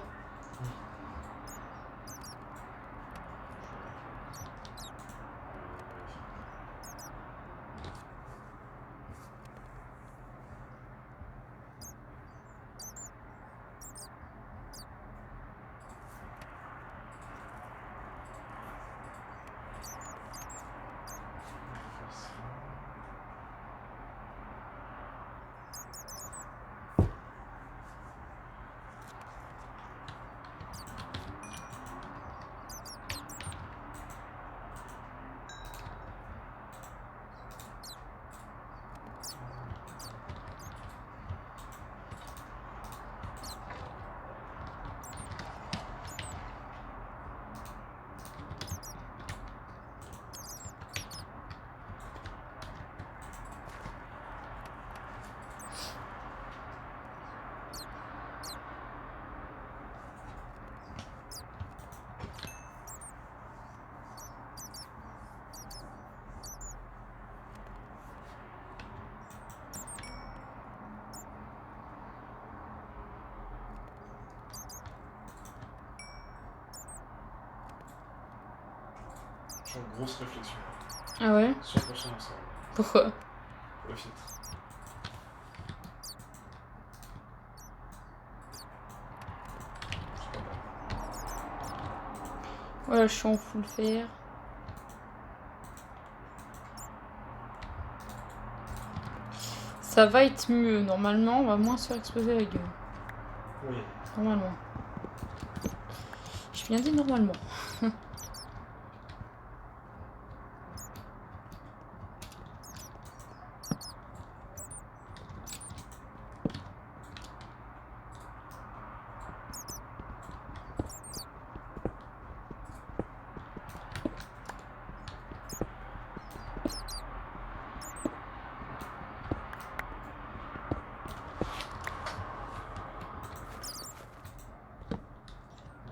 Je suis en grosse réflexion. Ah ouais? 100% dans ça. Pourquoi? Pour le filtre. Voilà, je suis en full fer. Ça va être mieux. Normalement, on va moins se faire exploser la gueule. Oui. Normalement. J'ai bien dit normalement.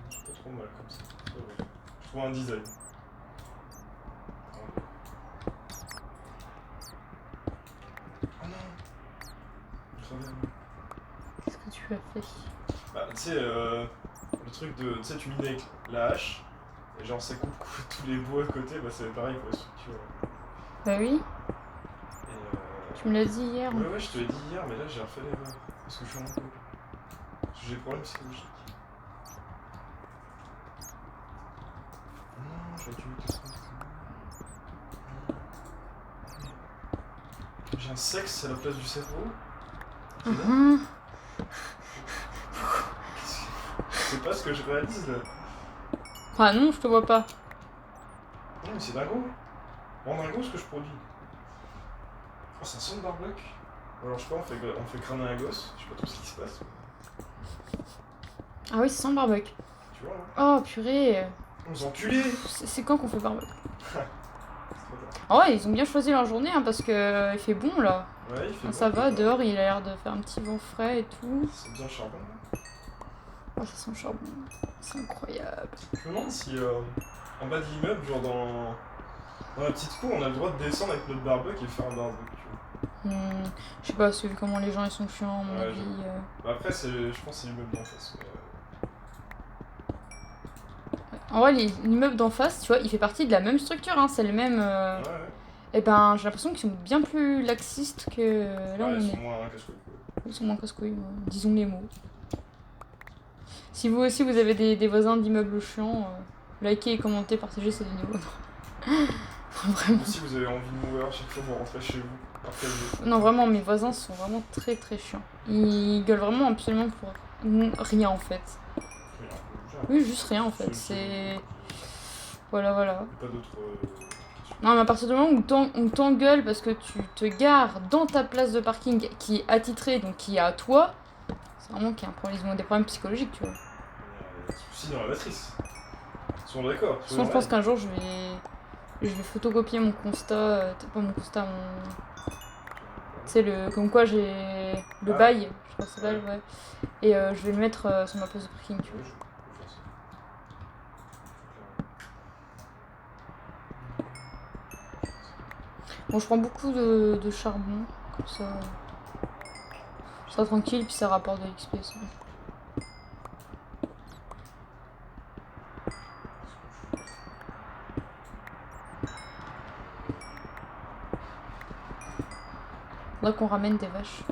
C'est pas trop mal comme ça. Ouais. Je trouve un design. Oh non. Qu'est-ce que tu as fait? Bah, tu sais, le truc de. Tu sais, tu mines avec la hache, et genre ça coupe tous les bois à côté, bah c'est pareil pour les structures. Bah oui, Et tu me l'as dit hier. ouais, je te l'ai dit hier, mais là j'ai refait l'erreur. Parce que je suis en couple. Parce que j'ai des problèmes psychologiques. Non, j'aurais dû mettre ça. J'ai un sexe à la place du cerveau. C'est pas ce que je réalise là. Ah non, je te vois pas. Non, mais c'est dingo. En dingo ce que je produis. Oh, ça sent le barbecue. Alors je sais pas, on fait crâner un gosse. Je sais pas trop ce qui se passe. Ah oui, c'est sans barbecue. Tu vois là. Oh purée. On s'enculés. C'est quand qu'on fait barbecue? C'est trop tard. Ah ouais, ils ont bien choisi leur journée hein, parce que il fait bon là. Ouais, il fait Ah, bon, ça va, il fait dehors il a l'air de faire un petit vent frais et tout. C'est bien charbon. Hein. Oh, ça sent le charbon. C'est incroyable. Je me demande si en bas de l'immeuble, genre dans la petite cour, on a le droit de descendre avec notre barbecue et faire un barbecue. Tu vois. Je sais pas, vu comment les gens ils sont chiants, à mon Ouais, avis. Bah après, je pense que c'est l'immeuble d'en face. Mais, En vrai, l'immeuble d'en face, tu vois, il fait partie de la même structure, hein, c'est le même. ouais. Et ben, j'ai l'impression qu'ils sont bien plus laxistes que là où Ouais, on ils est. sont moins casse-couilles. Ils sont moins casse-couilles, disons les mots. Si vous aussi vous avez des voisins d'immeubles chiants, likez et commentez, partagez ces vidéos. Vraiment. Si vous avez envie de mourir à chaque fois vous rentrez chez vous, après le jeu. Non, vraiment, mes voisins sont vraiment très très chiants. Ils gueulent vraiment absolument pour rien en fait. Oui, juste rien en fait. C'est. Voilà, voilà. Pas d'autres. Non, mais à partir du moment où on t'engueule parce que tu te gares dans ta place de parking qui est attitrée, donc qui est à toi, c'est vraiment qu'il y a un problème, ils ont des problèmes psychologiques, tu vois. Il y a des soucis dans la matrice. Ils sont d'accord. De toute façon, je pense qu'un jour je vais photocopier mon constat, pas mon constat, c'est le. Comme quoi j'ai le bail, je crois que c'est bail, ouais. Et je vais le mettre sur ma place de parking, tu vois. Bon, je prends beaucoup de charbon, comme ça. Ça sera tranquille, puis ça rapporte de l'XP, ça. Faudrait qu'on ramène des vaches.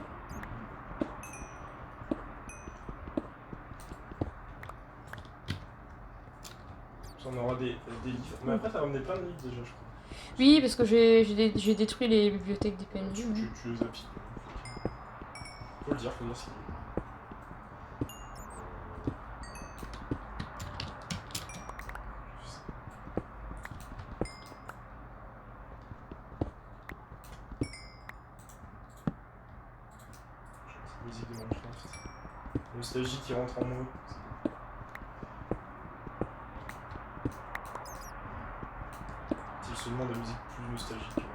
On aura des livres. Mais après, t'as ramené plein de livres déjà, je crois. Oui, parce que j'ai détruit les bibliothèques des PNJ. Tu les as piqués. Faut le dire ce qu'il y a. Musique de Minecraft. Nostalgie qui rentre en moi. C'est seulement de la musique plus nostalgique.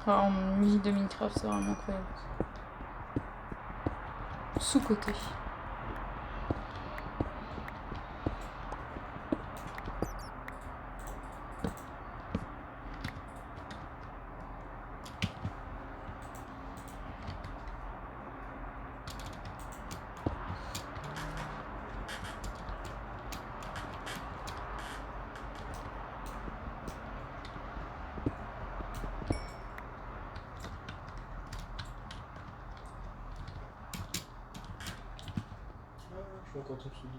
Alors, en musique de Minecraft, c'est vraiment incroyable. Sous-côté. Je vois encore ton soulier.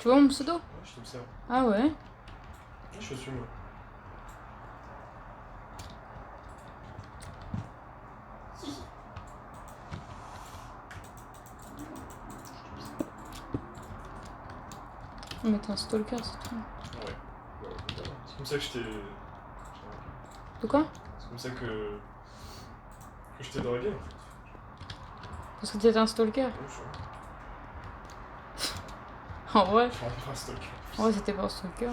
Tu vois mon pseudo? Ouais, je t'observe. Ah ouais. Ouais, je suis moi. Mais t'es un stalker, c'est tout. Ouais. C'est comme ça que je t'ai. De quoi? C'est comme ça que je t'ai dragué en fait. Parce que t'es un stalker. Ouais, je suis En vrai. vraiment pas un stalker. En vrai, c'était pas un stalker. Hein.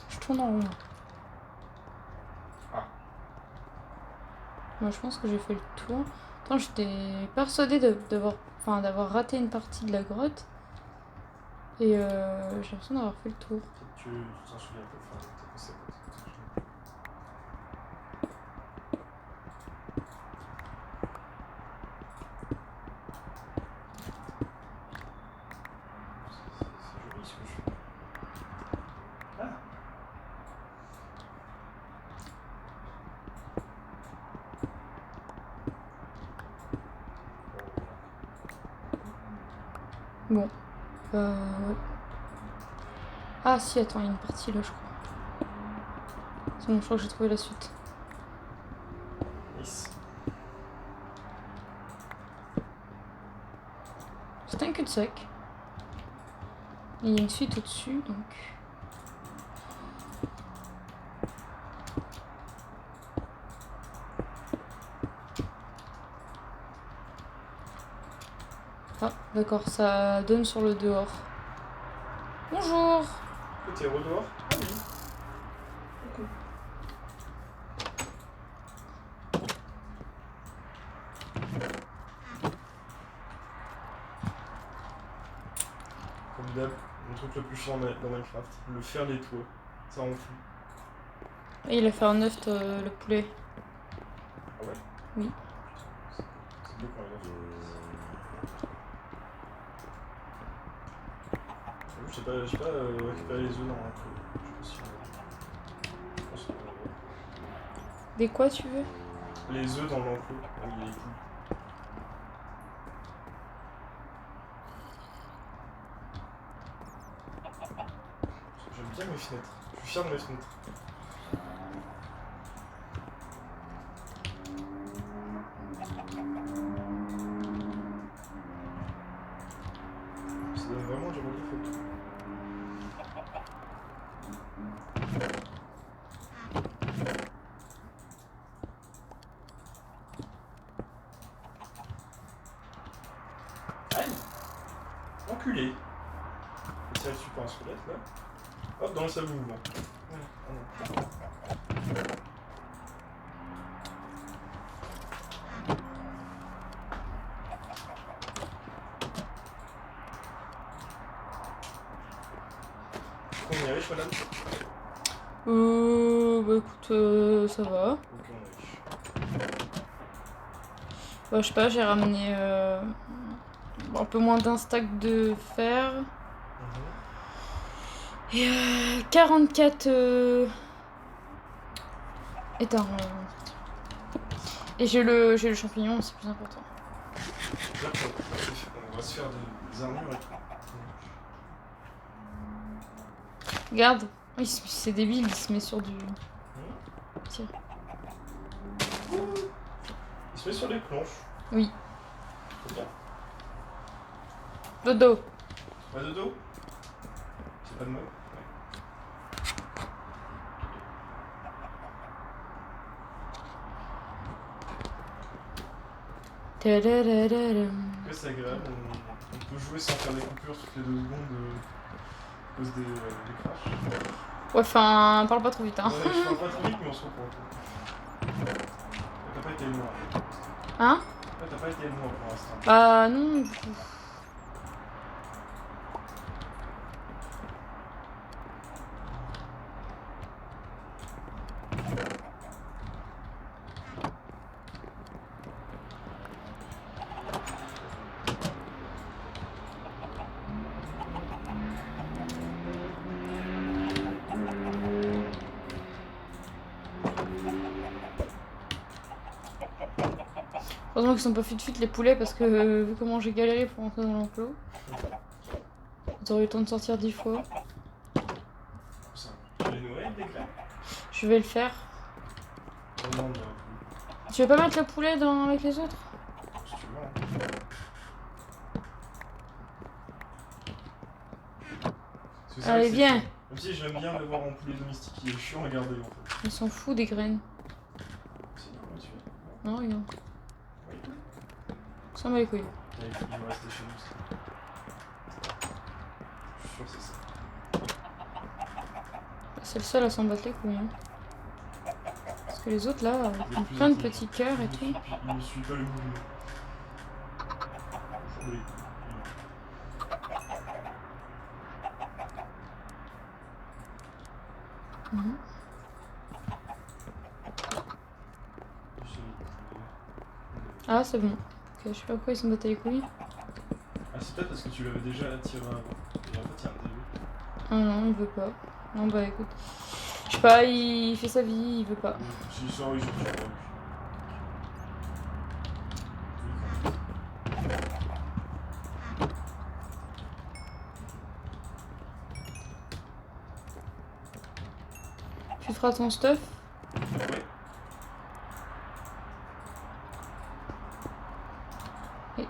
Je tourne en rond. Ah. Moi, je pense que j'ai fait le tour. Attends, j'étais persuadée d'avoir raté une partie de la grotte. Et j'ai l'impression d'avoir fait le tour. Tu t'en souviens pas, enfin, t'as passé à côté. C'est joli ce que je fais. Ah. Bon. Ouais. Ah si, attends, il y a une partie là, je crois. C'est bon, je crois que j'ai trouvé la suite. Nice. C'est un cul-de-sac. Et il y a une suite au-dessus, donc... Ah, d'accord, ça donne sur le dehors. Bonjour! T'es au dehors? Ah oui. Coucou. Comme d'hab, le truc le plus chiant dans Minecraft, le faire les toits. Ça en fout. Et il a fait un œuf, le poulet. Ah ouais? Oui. C'est beau quand il a fait. Je sais pas récupérer les œufs dans un truc. Je sais pas si je pense qu'on va voir. Des quoi, tu veux? Les œufs dans l'enclos. Ah oui, il y a les poules. J'aime bien mes fenêtres. Je suis fier de mes fenêtres. Ça donne vraiment du relief au tout. Aïe! Enculé! Et ça, tu prends un squelette là. Hop, dans le sable mouvement. On est riche, madame? Bah écoute, ça va. Ok, on est riche. Bah, je sais pas, j'ai ramené un peu moins d'un stack de fer. Et 44 états. Et j'ai le champignon, c'est plus important. Là, on va se faire des armures et tout. Regarde, oui, c'est débile, il se met sur du... Tiens. Il se met sur les planches. Oui. C'est bien. Dodo. Pas de dos? C'est pas de mot? Ouais. Tadadadadam. Que c'est agréable, on peut jouer sans faire des coupures toutes les 2 secondes à cause des crashs. Ouais, enfin, parle pas trop vite, hein. Ouais, je parle pas trop vite, mais on se comprend. T'as pas été loin. Hein? Ouais, t'as pas été loin pour l'instant. Bah non, du coup. Heureusement qu'ils sont pas fut les poulets parce que vu comment j'ai galéré pour rentrer dans l'enclos. Ils auraient eu le temps de sortir 10 fois. Ça. Tu les nourris avec des clairs? Je vais le faire. Oh non, non. Tu veux pas mettre le poulet avec les autres? Si tu veux. Hein. Parce que c'est vrai Allez, que c'est viens. chiant. Même si j'aime bien l'avoir en poulet domestique, il est chiant à garder en fait. On s'en fout des graines. C'est comment tu fais? Non, rien. Oui. Ça m'a les couilles. Il va rester chez nous. Je suis sûr que c'est ça. C'est le seul à s'en battre les couilles. Hein. Parce que les autres là, ils ont plein de petits cœurs et tout. Il ne suit pas le mouvement. Oui. Mhm. Ah, c'est bon. Ok, je sais pas pourquoi ils s'en battaient les couilles. Ah, c'est peut-être parce que tu l'avais déjà attiré avant. Et en fait, il y a un début. Ah non, il veut pas. Non, bah écoute. Je sais pas, il fait sa vie, il veut pas. Si, ça, oui, je ne pas. Tu feras ton stuff? Ouais. Oui.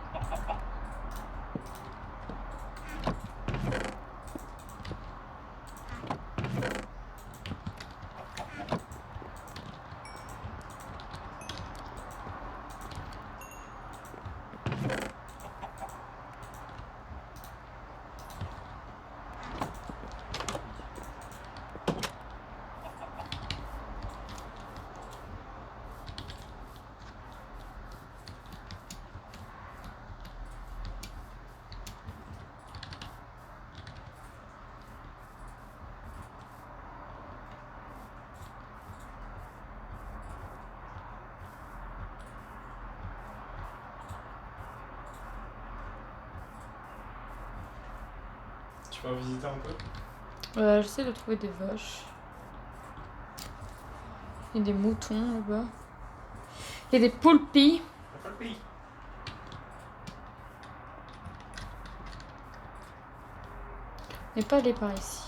Tu vas visiter un peu? J'essaie de trouver des vaches. Il y a des moutons là-bas. Il y a des poulpis. Pas le pays. Mais pas aller par ici.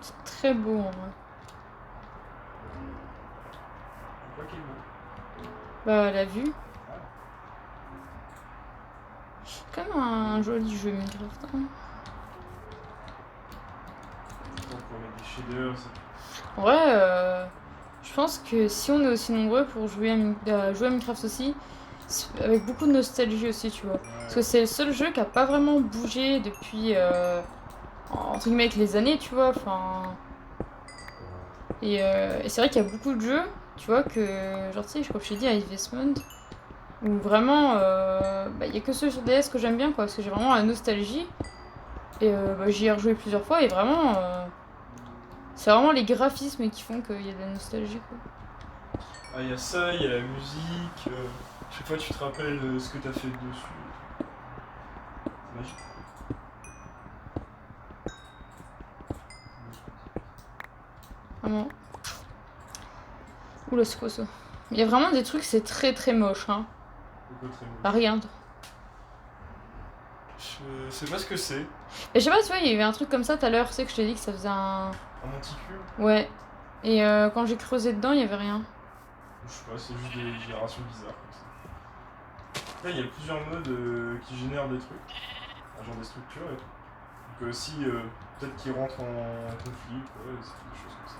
C'est très beau en vrai. Pourquoi qu'il est beau? Bah, la vue. C'est quand même un joli jeu Minecraft. Hein. Attends, pour mettre des shaders, ça. En vrai, je pense que si on est aussi nombreux pour jouer à Minecraft aussi, c'est avec beaucoup de nostalgie aussi, tu vois. Ouais. Parce que c'est le seul jeu qui a pas vraiment bougé depuis, entre guillemets, avec les années, tu vois. Enfin. Et c'est vrai qu'il y a beaucoup de jeux, tu vois, que, genre, tu sais, comme je t'ai dit, à Investment, où vraiment, il y a que ceux sur DS que j'aime bien, quoi, parce que j'ai vraiment la nostalgie. Et j'y ai rejoué plusieurs fois, et vraiment, c'est vraiment les graphismes qui font qu'il y a de la nostalgie, quoi. Ah, il y a ça, il y a la musique. Chaque fois, tu te rappelles ce que t'as fait dessus. C'est magique. Vraiment. Oula, c'est quoi ça? Il y a vraiment des trucs, c'est très très moche, hein. Pourquoi très moche? Bah, regarde. Je sais pas ce que c'est. Et je sais pas, tu vois, il y a eu un truc comme ça tout à l'heure, c'est que je t'ai dit que ça faisait un. Un monticule? Ouais. Et quand j'ai creusé dedans, il y avait rien. Je sais pas, c'est juste des générations bizarres comme ça. Là, il y a plusieurs modes qui génèrent des trucs, genre des structures et tout. Donc, si peut-être qu'ils rentrent en conflit, quoi, c'est des choses comme ça.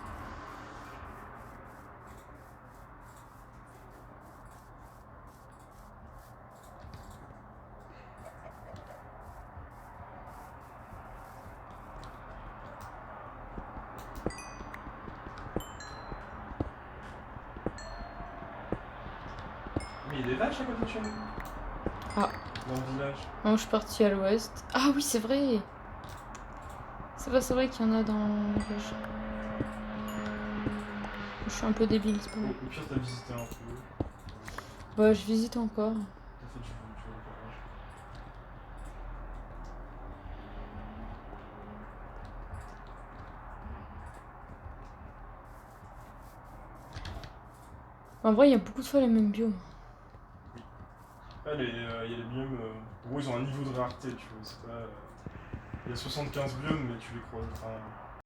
Mais il y a des vaches à côté de chez nous. Ah. Dans le village. Non, je suis partie à l'ouest. Ah oui, c'est vrai. C'est vrai qu'il y en a dans le village. Je suis un peu débile, c'est pas vrai. Au pire, t'as visité un peu. Bah, je visite encore. T'as fait du repérage. En vrai, il y a beaucoup de fois les mêmes biomes. Ah, il y a les biomes. En gros, ils ont un niveau de rareté, tu vois. C'est pas. Il y a 75 biomes, mais tu les croises. Enfin,